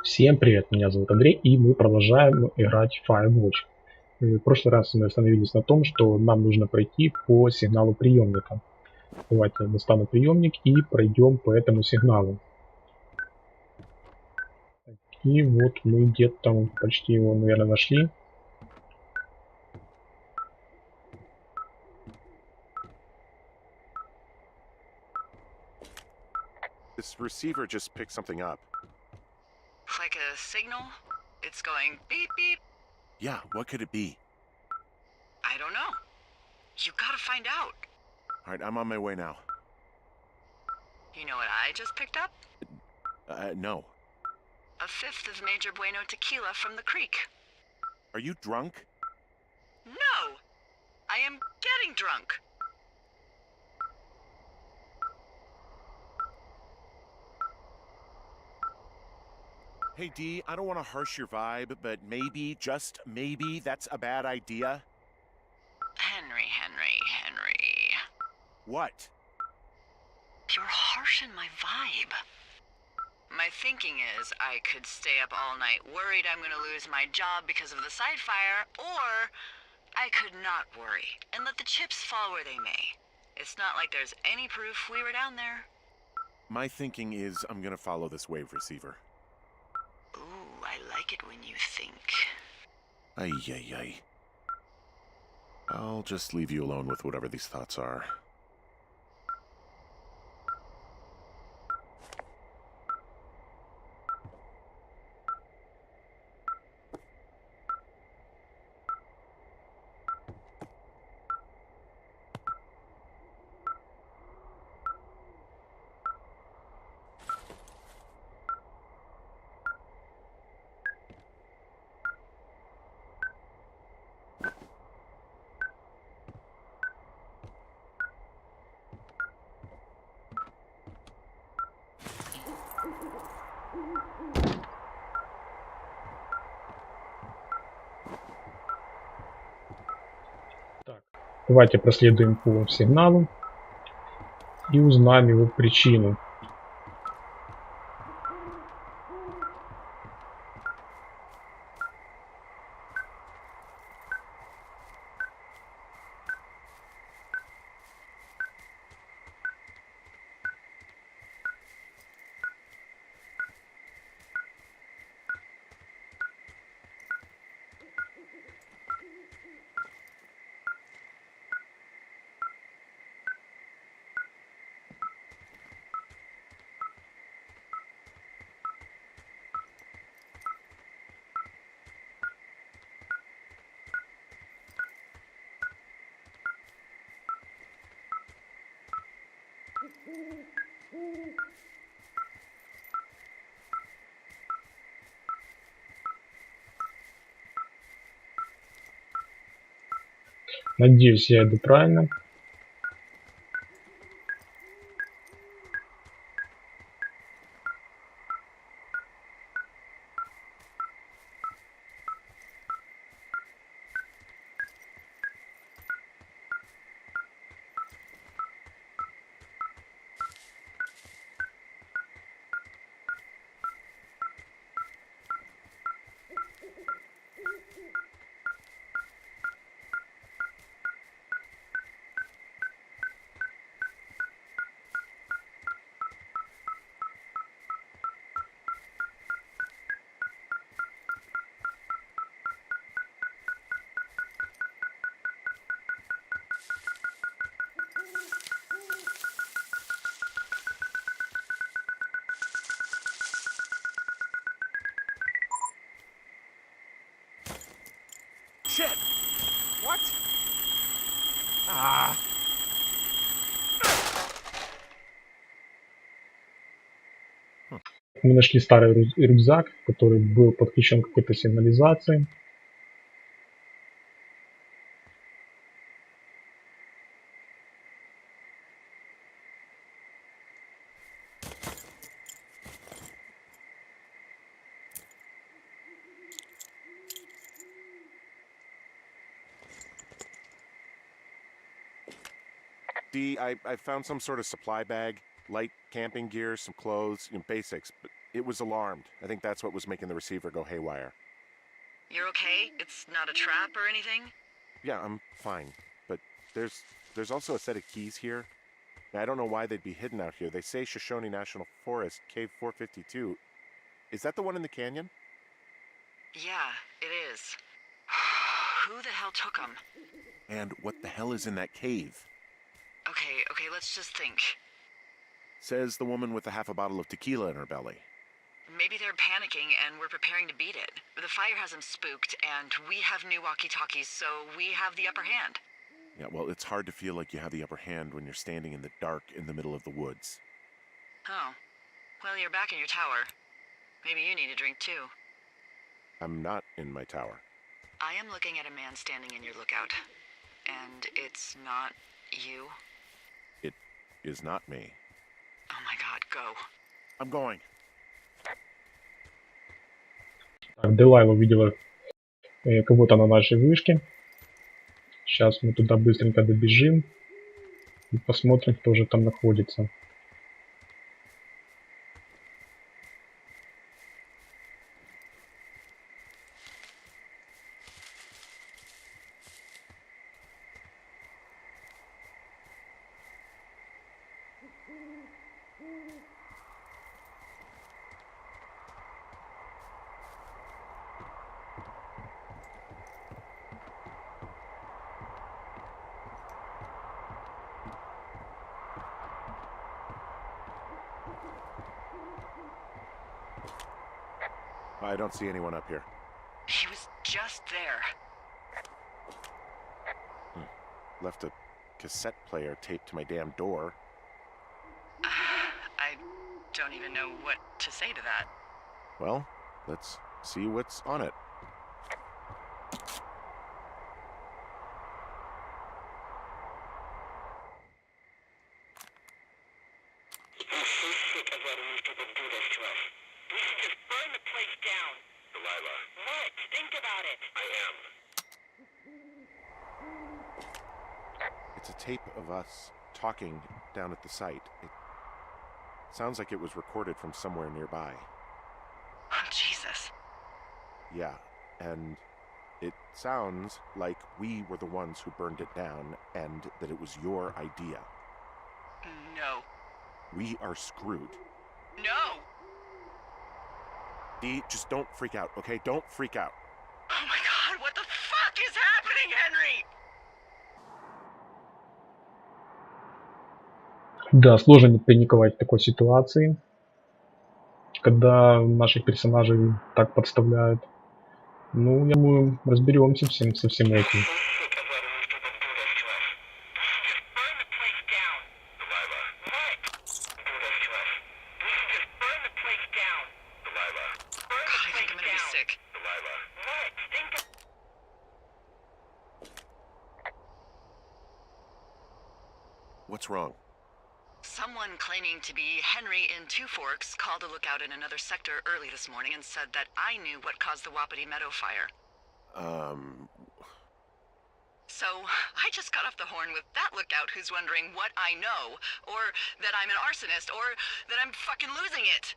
Всем привет, меня зовут Андрей, и мы продолжаем играть в Firewatch. В прошлый раз мы остановились на том, что нам нужно пройти по сигналу приемника. Давайте я достану приемник и пройдем по этому сигналу. И вот мы где-то почти его, наверное, нашли. This receiver just picked something up. Like a signal? It's going beep beep. Yeah, what could it be? I don't know. You gotta find out. All right, I'm on my way now. You know what I just picked up? No. A fifth of Major Bueno tequila from the creek. Are you drunk? No! I am getting drunk. Hey, D, I don't want to harsh your vibe, but maybe, just maybe, that's a bad idea. Henry. What? You're harshing my vibe. My thinking is I could stay up all night worried I'm gonna lose my job because of the side fire, or I could not worry and let the chips fall where they may. It's not like there's any proof we were down there. My thinking is I'm gonna follow this wave receiver. Ooh, I like it when you think. Ay. I'll just leave you alone with whatever these thoughts are. Так, давайте проследуем по сигналу и узнаем его причину. Надеюсь, я иду правильно. Shit! What? Ah! Мы нашли старый рюкзак, который был подключен к какой-то сигнализации. D, I found some sort of supply bag, light camping gear, some clothes, basics, but It was alarmed. I think that's what was making the receiver go haywire. You're okay? It's not a trap or anything? Yeah, I'm fine. But there's also a set of keys here. Now, I don't know why they'd be hidden out here. They say Shoshone National Forest, Cave 452. Is that the one in the canyon? Yeah, it is. Who the hell took them? And what the hell is in that cave? Okay, let's just think. Says the woman with a half a bottle of tequila in her belly. Maybe they're panicking and we're preparing to beat it. The fire has them spooked, and we have new walkie-talkies, so we have the upper hand. Yeah, well, it's hard to feel like you have the upper hand when you're standing in the dark in the middle of the woods. Oh. Well, you're back in your tower. Maybe you need a drink, too. I'm not in my tower. I am looking at a man standing in your lookout. And it's not you? It is not me. Oh my god, go. I'm going. Так, Делайла увидела кого-то на нашей вышке. Сейчас мы туда быстренько добежим и посмотрим, кто же там находится. I don't see anyone up here. He was just there. Left a cassette player taped to my damn door. I don't even know what to say to that. Well, let's see what's on it. I'm so sick of letting these people do this to us. We should just burn the place down. Delailah, What? Think about it. I am. It's a tape of us talking down at the site. It sounds like it was recorded from somewhere nearby. Oh, Jesus. Yeah, and it sounds like we were the ones who burned it down and that it was your idea. No. We are screwed. No! Dee, just don't freak out, okay? Don't freak out. Oh my god, what the fuck is happening, Henry? Да, сложно не паниковать в такой ситуации, когда наших персонажей так подставляют. Ну, я думаю, разберемся со всем этим. What's wrong? Someone claiming to be Henry in Two Forks called a lookout in another sector early this morning and said that I knew what caused the Wapiti Meadow fire. So, I just got off the horn with that lookout who's wondering what I know, or that I'm an arsonist, or that I'm fucking losing it.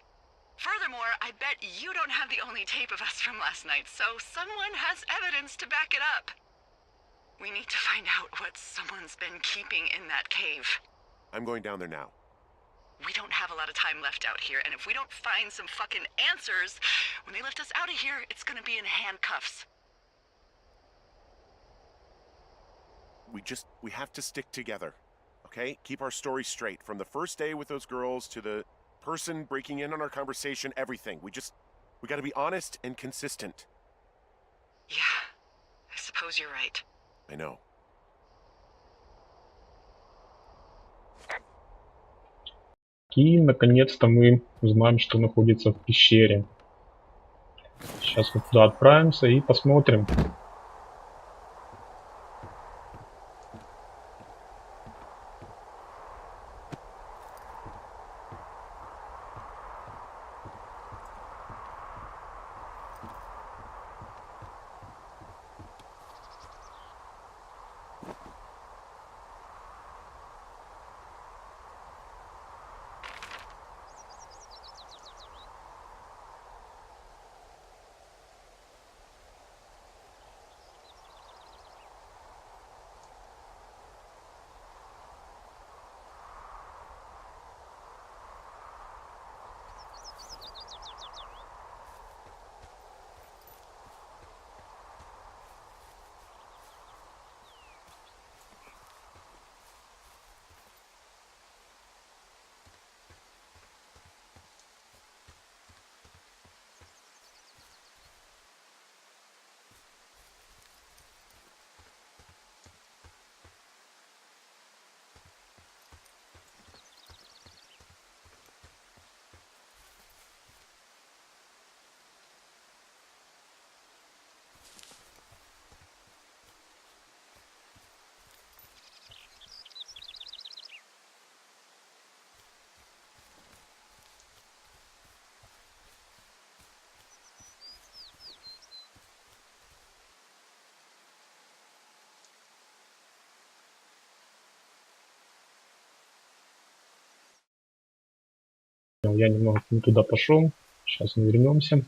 Furthermore, I bet you don't have the only tape of us from last night, so someone has evidence to back it up. We need to find out what someone's been keeping in that cave. I'm going down there now. We don't have a lot of time left out here, and if we don't find some fucking answers, when they lift us out of here, it's gonna be in handcuffs. We have to stick together, okay? Keep our story straight. From the first day with those girls to the person breaking in on our conversation, everything. We gotta be honest and consistent. Yeah, I suppose you're right. I know. И, наконец-то, мы узнаем, что находится в пещере. Сейчас мы туда отправимся и посмотрим. понял, я немного не туда пошел. Сейчас мы вернемся.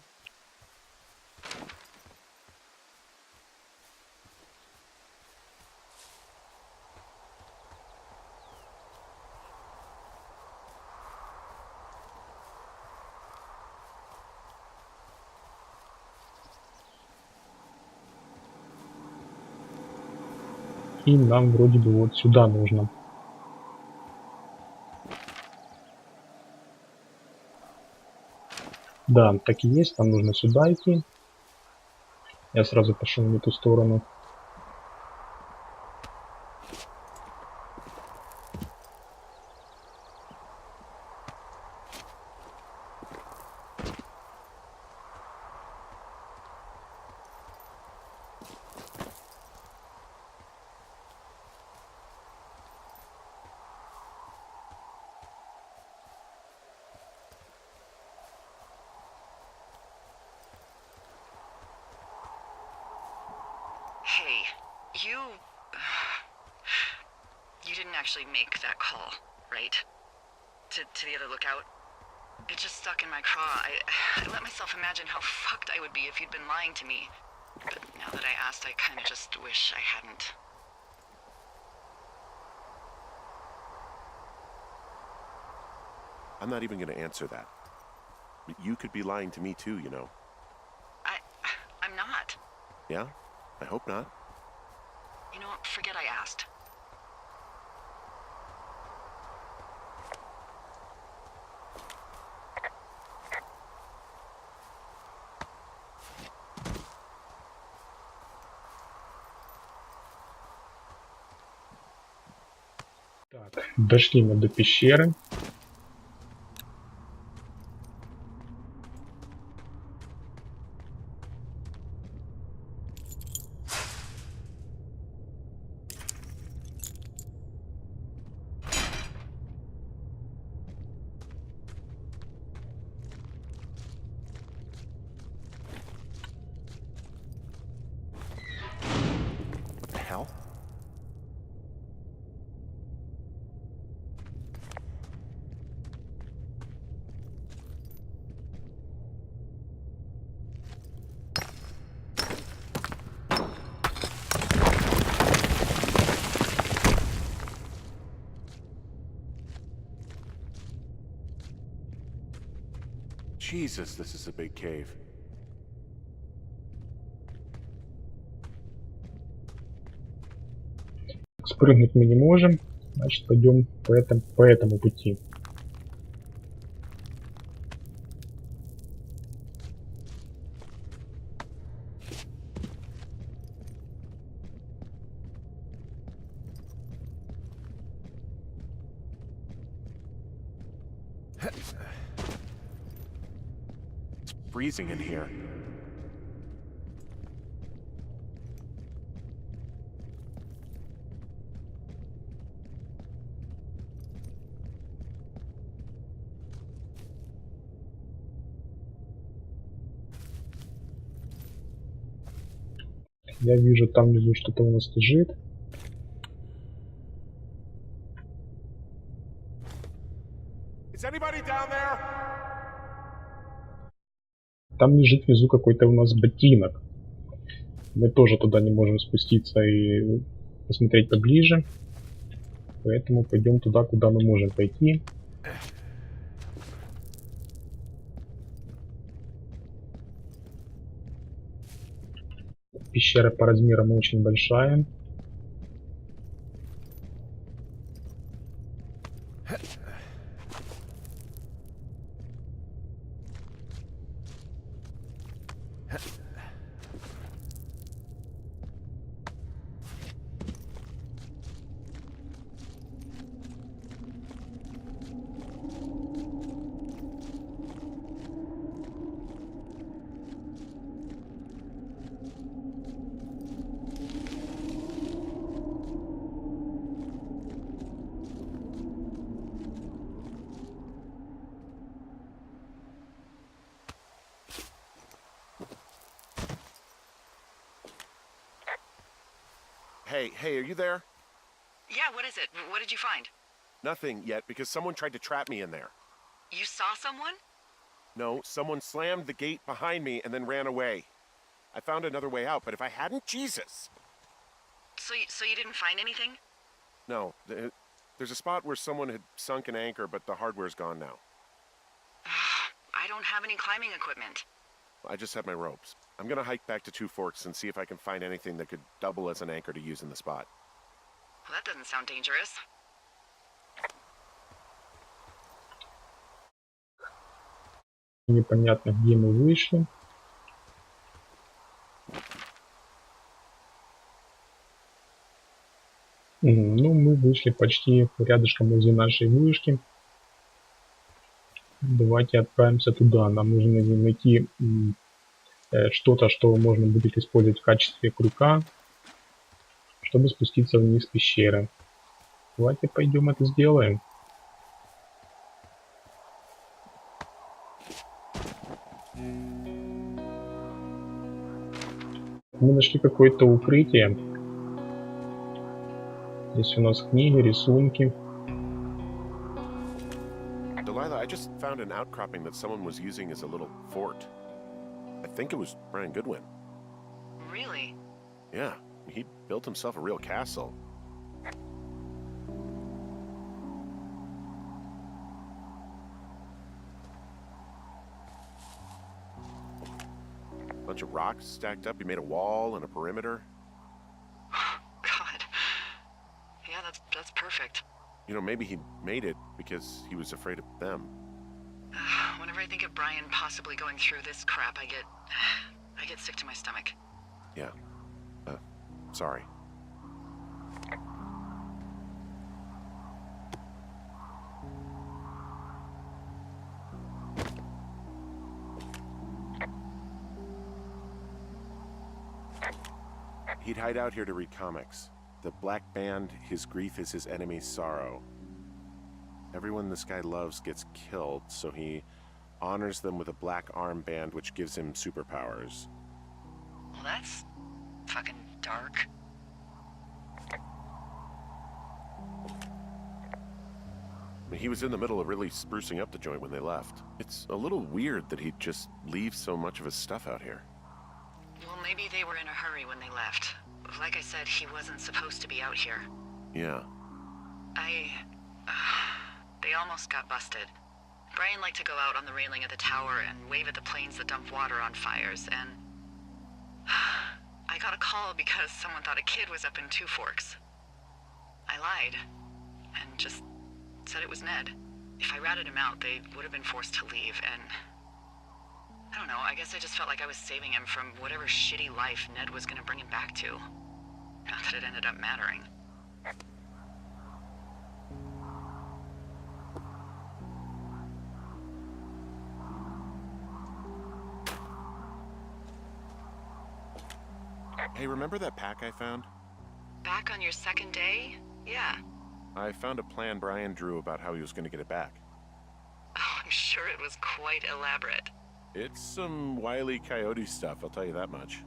И нам вроде бы вот сюда нужно. Да, так и есть, нам нужно сюда идти. Я сразу пошел в эту сторону. Hey, you didn't actually make that call, right? To the other lookout? It just stuck in my craw. I let myself imagine how fucked I would be if you'd been lying to me. But now that I asked, I kind of just wish I hadn't. I'm not even going to answer that. You could be lying to me too, you know. I'm not. Yeah? I hope not. You know what? Forget I asked. Так, дошли мы до пещеры. What the hell? Jesus, this is a big cave. Спрыгнуть мы не можем, значит пойдем по этому пути. It's freezing in here. Я вижу, там внизу что-то у нас лежит. Is anybody down there? Там лежит внизу какой-то у нас ботинок. Мы тоже туда не можем спуститься и посмотреть поближе. Поэтому пойдем туда, куда мы можем пойти. Пещера по размерам очень большая. Hey, are you there? Yeah, what is it? What did you find? Nothing yet, because someone tried to trap me in there. You saw someone? No, someone slammed the gate behind me and then ran away. I found another way out, but if I hadn't, Jesus! So you didn't find anything? No, there's a spot where someone had sunk an anchor, but the hardware's gone now. I don't have any climbing equipment. I just have my ropes. I'm gonna hike back to Two Forks and see if I can find anything that could double as an anchor to use in the spot. Well, that doesn't sound dangerous. Непонятно, где мы вышли. Ну, мы вышли почти рядышком возле нашей вышки. Давайте отправимся туда. Нам нужно найти что-то, что можно будет использовать в качестве крюка, чтобы спуститься вниз пещеры. Давайте пойдем это сделаем. Мы нашли какое-то укрытие. Здесь у нас книги, рисунки. Delайla, I just found an outcropping that someone was using as a little fort. I think it was Brian Goodwin. Really? Yeah, he built himself a real castle. Bunch of rocks stacked up. He made a wall and a perimeter. God. Yeah, that's perfect. You know, maybe he made it because he was afraid of them. Whenever I think of Brian possibly going through this crap, I get sick to my stomach. Yeah. Sorry. He'd hide out here to read comics. The Black Band, his grief is his enemy's sorrow. Everyone this guy loves gets killed, so he honors them with a black armband which gives him superpowers. Well, that's fucking dark. He was in the middle of really sprucing up the joint when they left. It's a little weird that he'd just leave so much of his stuff out here. Well, maybe they were in a hurry when they left. Like I said, he wasn't supposed to be out here. Yeah. They almost got busted. Brian liked to go out on the railing of the tower and wave at the planes that dump water on fires, and I got a call because someone thought a kid was up in Two Forks. I lied, and just said it was Ned. If I ratted him out, they would have been forced to leave, and I don't know, I guess I just felt like I was saving him from whatever shitty life Ned was gonna bring him back to. Not that it ended up mattering. Hey, remember that pack I found? Back on your second day? Yeah. I found a plan Brian drew about how he was going to get it back. Oh, I'm sure it was quite elaborate. It's some Wile E. Coyote stuff, I'll tell you that much.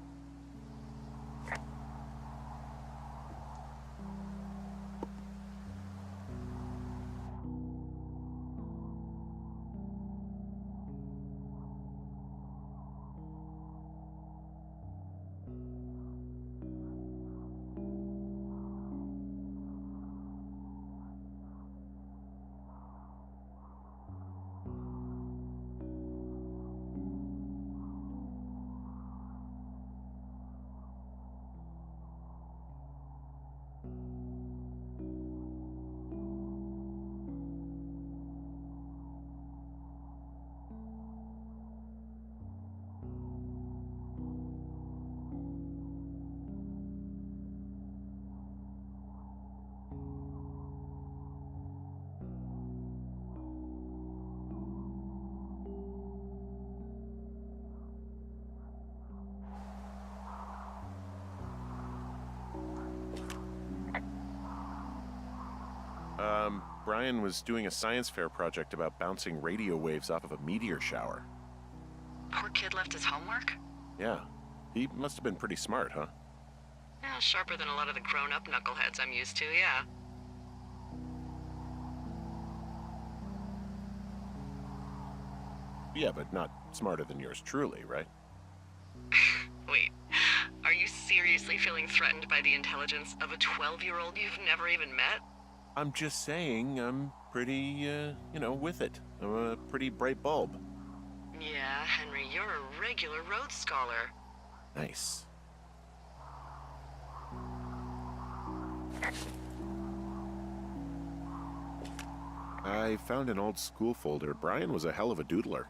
Brian was doing a science fair project about bouncing radio waves off of a meteor shower. Poor kid left his homework? Yeah. He must have been pretty smart, huh? Yeah, sharper than a lot of the grown-up knuckleheads I'm used to, yeah. Yeah, but not smarter than yours truly, right? Wait, are you seriously feeling threatened by the intelligence of a 12-year-old you've never even met? I'm just saying I'm pretty, with it. I'm a pretty bright bulb. Yeah, Henry, you're a regular Rhodes Scholar. Nice. I found an old school folder. Brian was a hell of a doodler.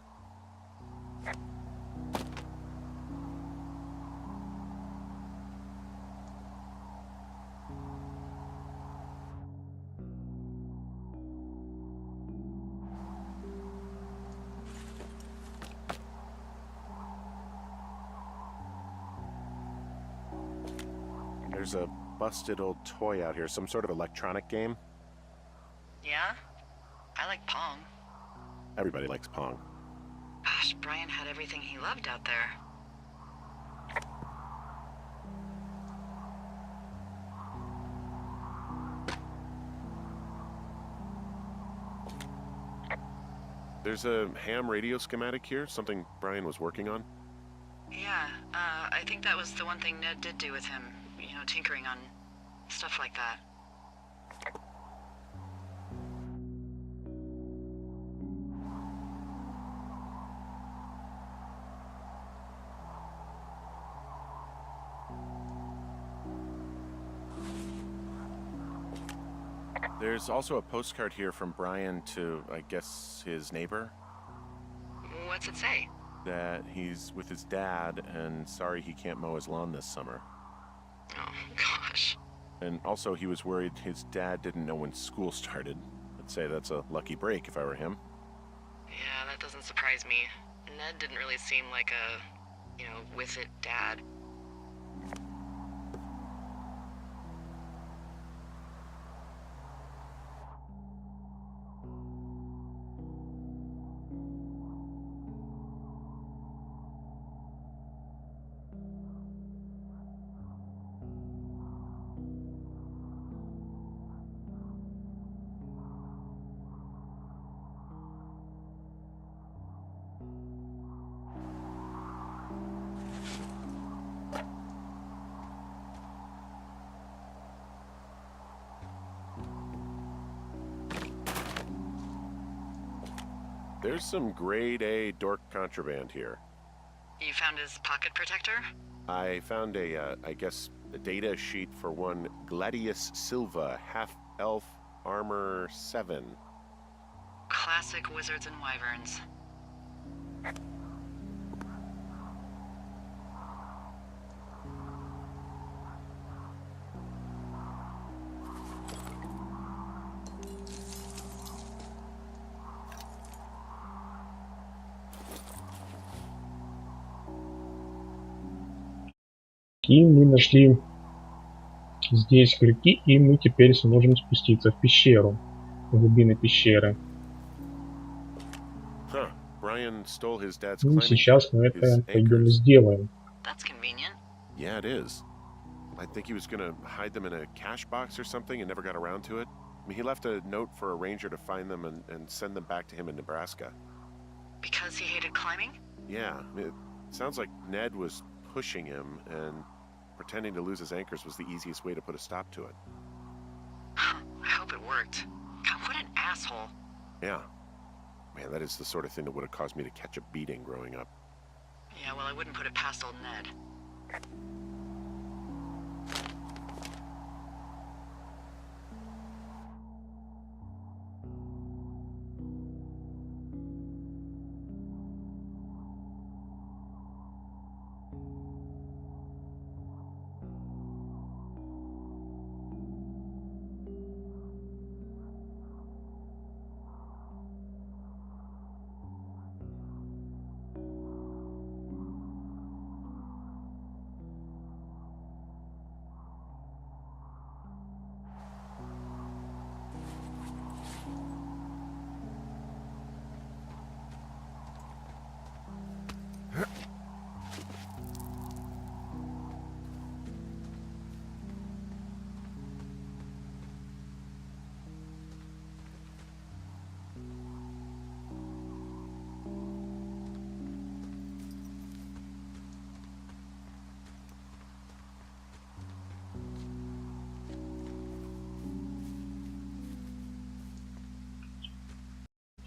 There's a busted old toy out here, some sort of electronic game. Yeah? I like Pong. Everybody likes Pong. Gosh, Brian had everything he loved out there. There's a ham radio schematic here, something Brian was working on. Yeah, I think that was the one thing Ned did do with him. You know, tinkering on stuff like that. There's also a postcard here from Brian to, I guess, his neighbor. What's it say? That he's with his dad and sorry he can't mow his lawn this summer. Oh, gosh. And also he was worried his dad didn't know when school started. I'd say that's a lucky break if I were him. Yeah, that doesn't surprise me. Ned didn't really seem like a, with it dad. There's some grade A dork contraband here. You found his pocket protector? I found a data sheet for one Gladius Silva, half-elf armor 7. Classic wizards and wyverns. И мы нашли здесь крюки, и мы теперь сможем спуститься в пещеру, в глубины пещеры. Brian stole his dad's И climbing сейчас мы это пойдем и сделаем. That's convenient. Yeah, it is. I think he was gonna hide them in a cash box or something and never got around to it. I mean, he left a note for a ranger to find them and send them back to him in Nebraska. Because he hated climbing? Yeah, it sounds like Ned was pushing him and pretending to lose his anchors was the easiest way to put a stop to it. I hope it worked. God, what an asshole. Yeah. Man, that is the sort of thing that would have caused me to catch a beating growing up. Yeah, well, I wouldn't put it past old Ned.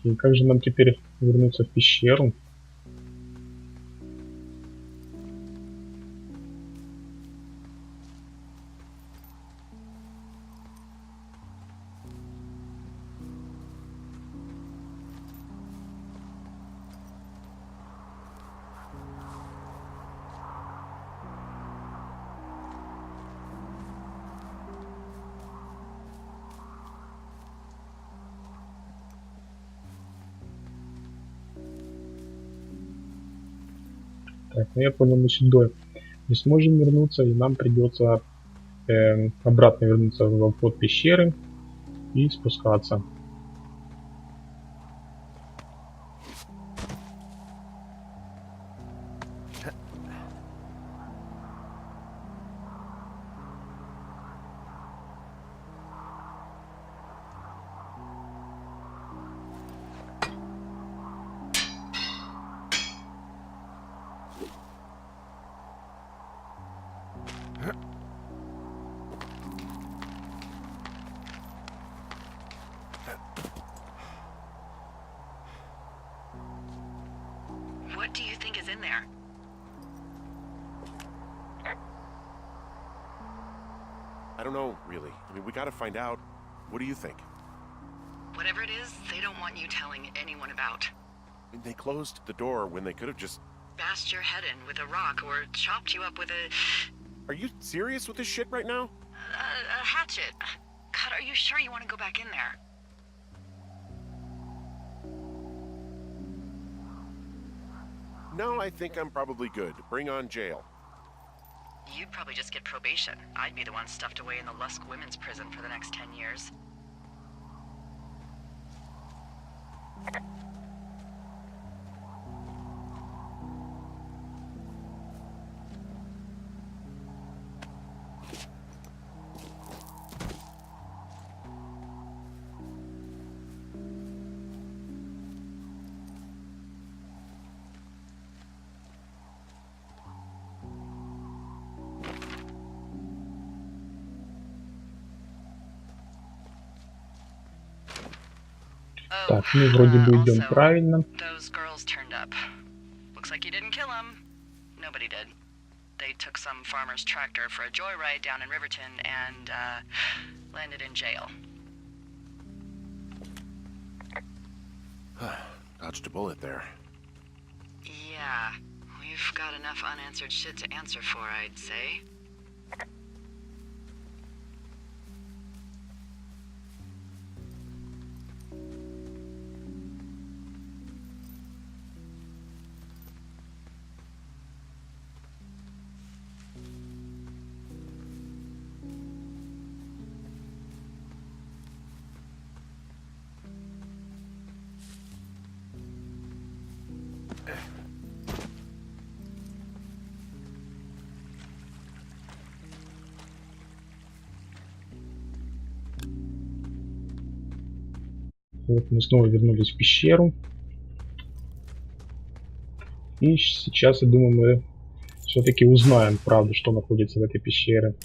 И как же нам теперь вернуться в пещеру? Так, ну я понял, мы сюда не сможем вернуться, и нам придется обратно вернуться в вход пещеры и спускаться. What do you think is in there? I don't know, really. I mean, we gotta find out. What do you think? Whatever it is, they don't want you telling anyone about. I mean, they closed the door when they could have just... Bashed your head in with a rock or chopped you up with a Are you serious with this shit right now? hatchet. God, are you sure you want to go back in there? No, I think I'm probably good. Bring on jail. You'd probably just get probation. I'd be the one stuffed away in the Lusk Women's Prison for the next 10 years. Так, мы вроде бы идем правильно. Those girls turned up. Looks like you didn't kill them. Nobody did. They took some farmer's tractor for a joyride down in Riverton and landed in jail. Dodged a bullet there. Yeah, we've got enough unanswered shit to answer for, I'd say. Вот мы снова вернулись в пещеру. И сейчас, я думаю, мы все-таки узнаем правду, что находится в этой пещере.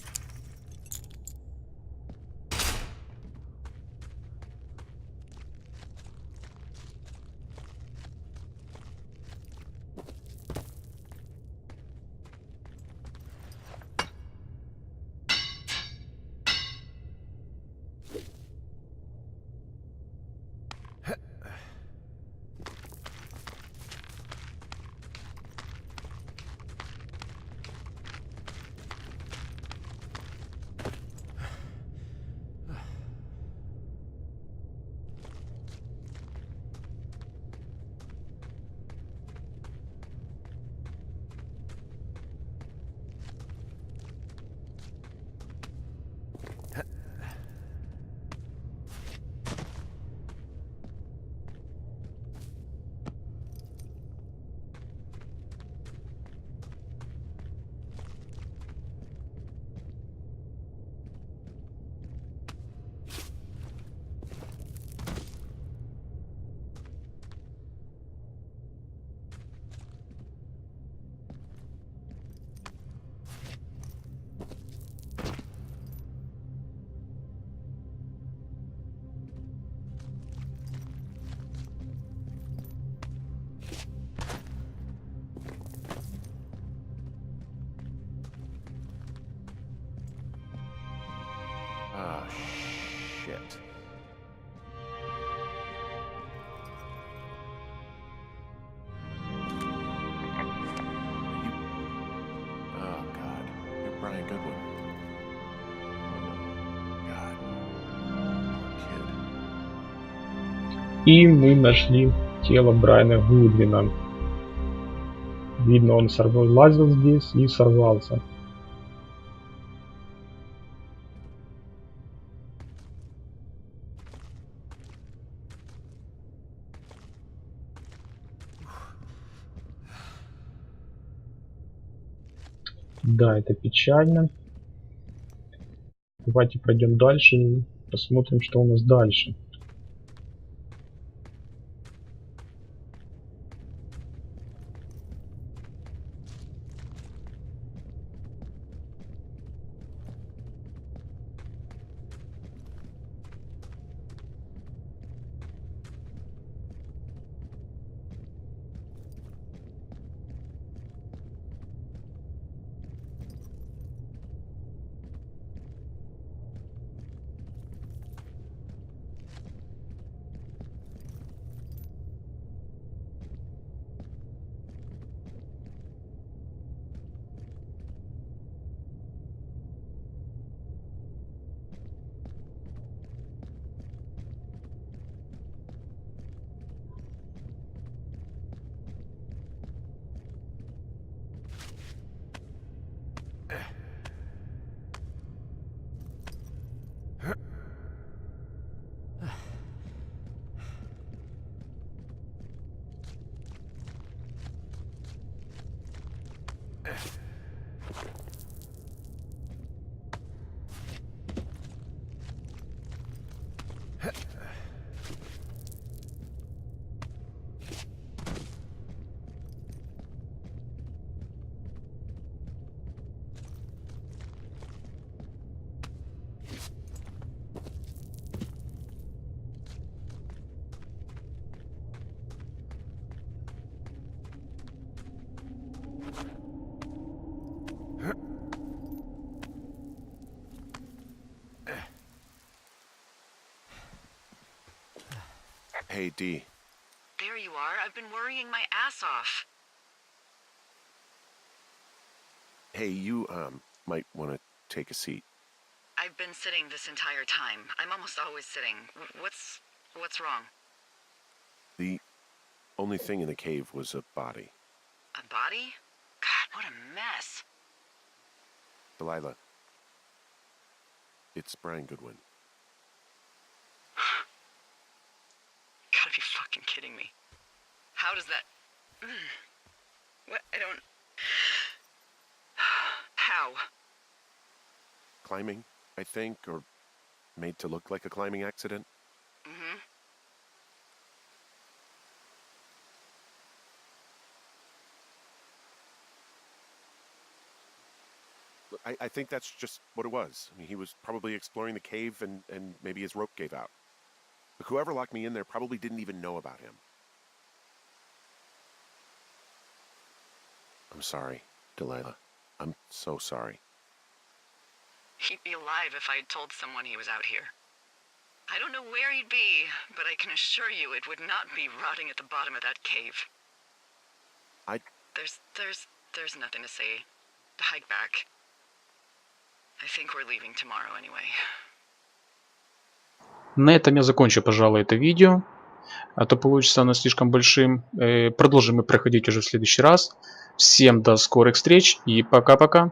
shit. Oh God, you're Brian Goodwin. God, poor kid. И мы нашли тело Брайана Гудвина. Видно, он лазил здесь и сорвался. Да, это печально. Давайте пройдем дальше и посмотрим, что у нас дальше. Hey, D. There you are. I've been worrying my ass off. Hey, you, might want to take a seat. I've been sitting this entire time. I'm almost always sitting. What's wrong? The only thing in the cave was a body. A body? God, what a mess. Delailah. It's Brian Goodwin. Gotta be fucking kidding me. How does that... What? I don't... How? Climbing, I think, or made to look like a climbing accident. Mm-hmm. I think that's just what it was. I mean, he was probably exploring the cave and maybe his rope gave out. But whoever locked me in there probably didn't even know about him. I'm sorry, Delailah. I'm so sorry. He'd be alive if I had told someone he was out here. I don't know where he'd be, but I can assure you it would not be rotting at the bottom of that cave. There's nothing to say. Hike back. I think we're leaving tomorrow anyway. На этом я закончу, пожалуй, это видео. А то получится оно слишком большим. Продолжим мы проходить уже в следующий раз. Всем до скорых встреч и пока-пока.